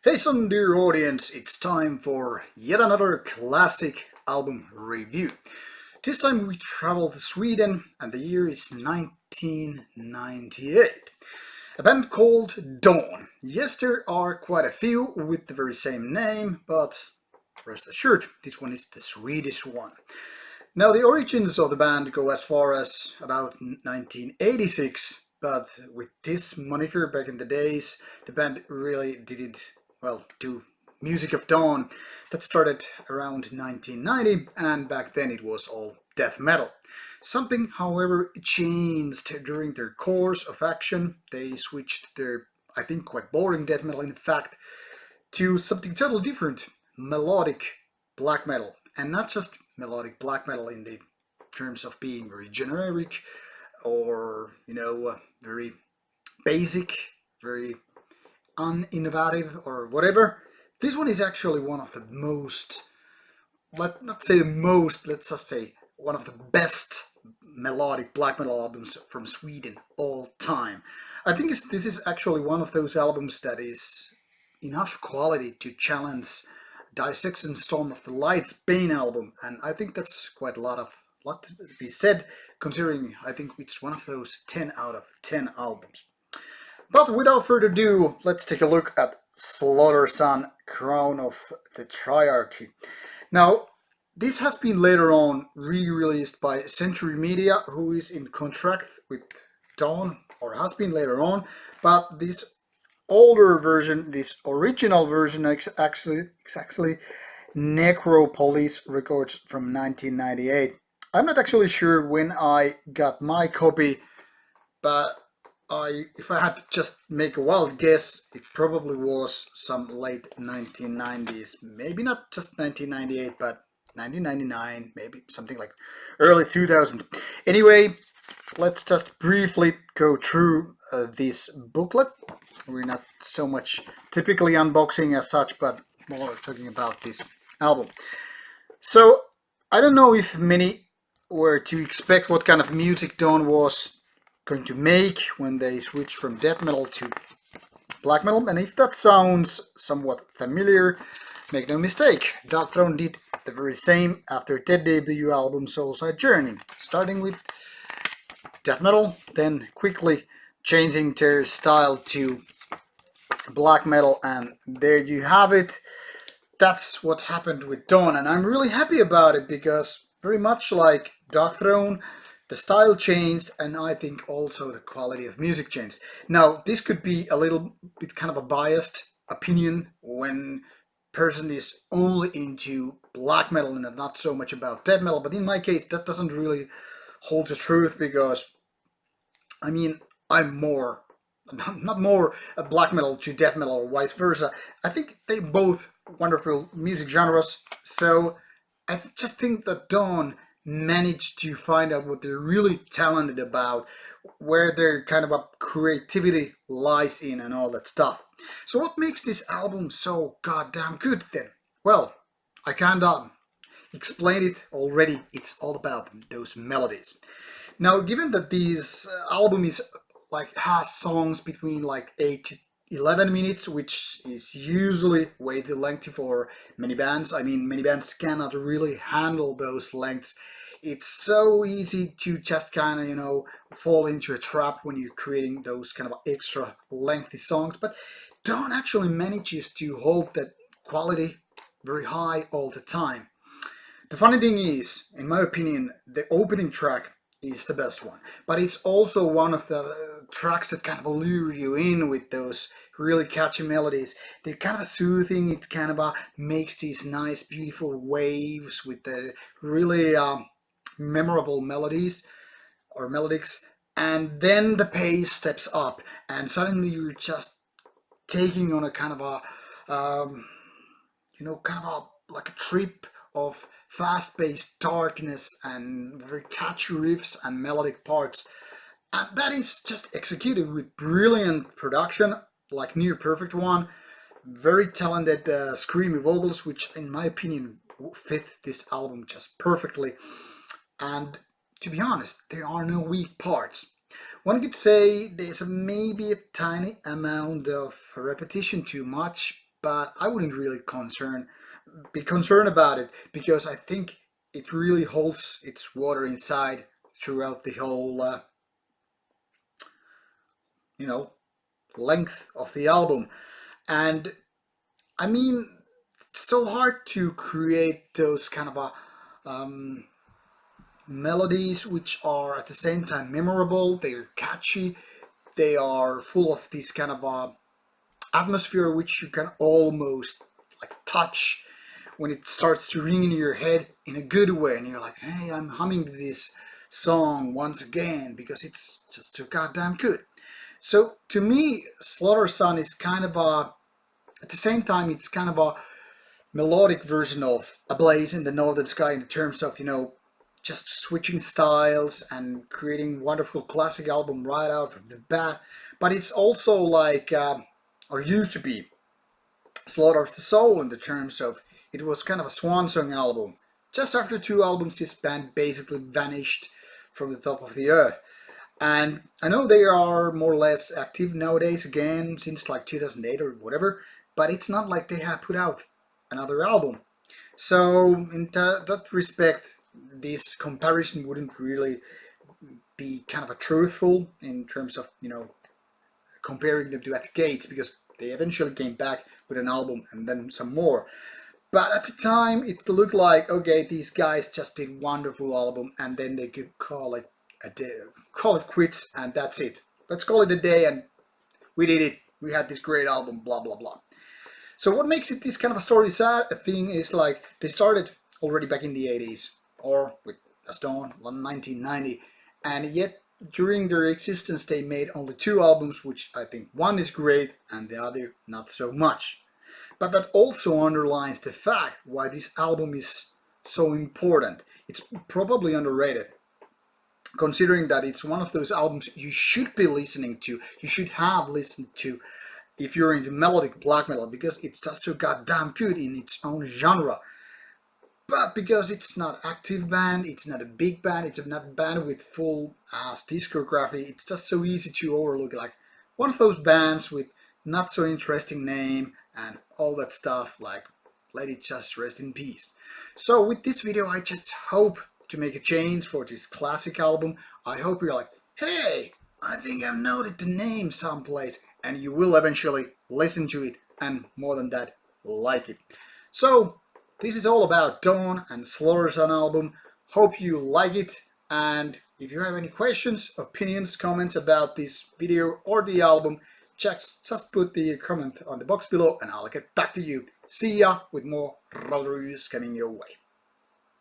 Hey some dear audience, it's time for yet another classic album review. This time we travel to Sweden and the year is 1998. A band called Dawn. Yes, there are quite a few with the very same name, but rest assured, this one is the Swedish one. Now the origins of the band go as far as about 1986, but with this moniker back in the days, the band really didn't do Music of Dawn. That started around 1990, and back then it was all death metal. Something, however, changed during their course of action. They switched their, I think, quite boring death metal, in fact, to something totally different, melodic black metal. And not just melodic black metal in the terms of being very generic or, very basic, very uninnovative or whatever. This one is actually one of the most, let's not say the most, let's just say one of the best melodic black metal albums from Sweden all time. I think this is actually one of those albums that is enough quality to challenge Dissection Storm of the Light's Bane album, and I think that's quite a lot to be said, considering I think it's one of those 10 out of 10 albums. But without further ado, let's take a look at Slaughtersun, Crown of the Triarchy. Now, this has been later on re-released by Century Media, who is in contract with Dawn, or has been later on, but this older version, this original version, is actually Necropolis Records from 1998. I'm not actually sure when I got my copy, but if I had to just make a wild guess, it probably was some late 1990s. Maybe not just 1998, but 1999, maybe something like early 2000. Anyway, let's just briefly go through this booklet. We're not so much typically unboxing as such, but more talking about this album. So, I don't know if many were to expect what kind of music Dawn was going to make when they switched from death metal to black metal, and if that sounds somewhat familiar, make no mistake, Darkthrone did the very same after their debut album Soulside Journey, starting with death metal, then quickly changing their style to black metal, and there you have it. That's what happened with Dawn, and I'm really happy about it because very much like Darkthrone, the style changed, and I think also the quality of music changed. Now, this could be a little bit kind of a biased opinion when person is only into black metal and not so much about death metal, but in my case, that doesn't really hold the truth because, I mean, I'm more, not more black metal to death metal or vice versa. I think they both wonderful music genres, so I just think that Dawn managed to find out what they're really talented about, where their kind of a creativity lies in and all that stuff. So what makes this album so goddamn good then? Well, I kinda explained it already. It's all about those melodies. Now, given that this album is has songs between 8 to 11 minutes, which is usually way too lengthy for many bands. I mean, many bands cannot really handle those lengths. It's so easy to just kind of, fall into a trap when you're creating those kind of extra lengthy songs. But Dawn actually manages to hold that quality very high all the time. The funny thing is, in my opinion, the opening track is the best one, but it's also one of the tracks that kind of lure you in with those really catchy melodies. They're kind of soothing. It kind of makes these nice, beautiful waves with the really memorable melodies or melodics, and then the pace steps up, and suddenly you're just taking on a kind of a like a trip of fast-paced darkness and very catchy riffs and melodic parts. And that is just executed with brilliant production, like near perfect one. Very talented screamy vocals, which in my opinion fit this album just perfectly. And to be honest, there are no weak parts. One could say there's maybe a tiny amount of repetition too much, but I wouldn't really be concerned about it, because I think it really holds its water inside throughout the whole, you know, length of the album. And I mean, it's so hard to create those kind of melodies which are at the same time memorable. They're catchy. They are full of this kind of atmosphere which you can almost like touch when it starts to ring in your head in a good way, and you're like, hey, I'm humming this song once again because it's just so goddamn good. So to me, Slaughtersun is kind of at the same time, it's kind of a melodic version of A Blaze in the Northern Sky in terms of, just switching styles and creating wonderful classic album right out from the bat. But it's also like, or used to be, Slaughter of the Soul in the terms of it was kind of a swan song album. Just after 2 albums, this band basically vanished from the top of the earth. And I know they are more or less active nowadays again since like 2008 or whatever, but it's not like they have put out another album. So in that respect, this comparison wouldn't really be kind of a truthful in terms of, comparing them to At the Gates, because they eventually came back with an album and then some more. But at the time, it looked like, okay, these guys just did wonderful album, and then they could call it a day, call it quits, and that's it. Let's call it a day, and we did it. We had this great album, blah blah blah. So what makes it this kind of a story sad thing is like they started already back in the 80s, or with as Dawn, 1990, and yet during their existence they made only 2 albums, which I think one is great and the other not so much. But that also underlines the fact why this album is so important. It's probably underrated, considering that it's one of those albums you should be listening to, you should have listened to if you're into melodic black metal, because it's just so goddamn good in its own genre. But because it's not active band, it's not a big band, it's not a band with full ass discography, it's just so easy to overlook, like one of those bands with not so interesting name and all that stuff, like let it just rest in peace. So with this video, I just hope to make a change for this classic album. I hope you're like, hey, I think I've noted the name someplace, and you will eventually listen to it, and more than that, like it. So this is all about Dawn and Slaughtersun album. Hope you like it, and if you have any questions, opinions, comments about this video or the album, just put the comment on the box below and I'll get back to you. See ya with more Rauta reviews coming your way.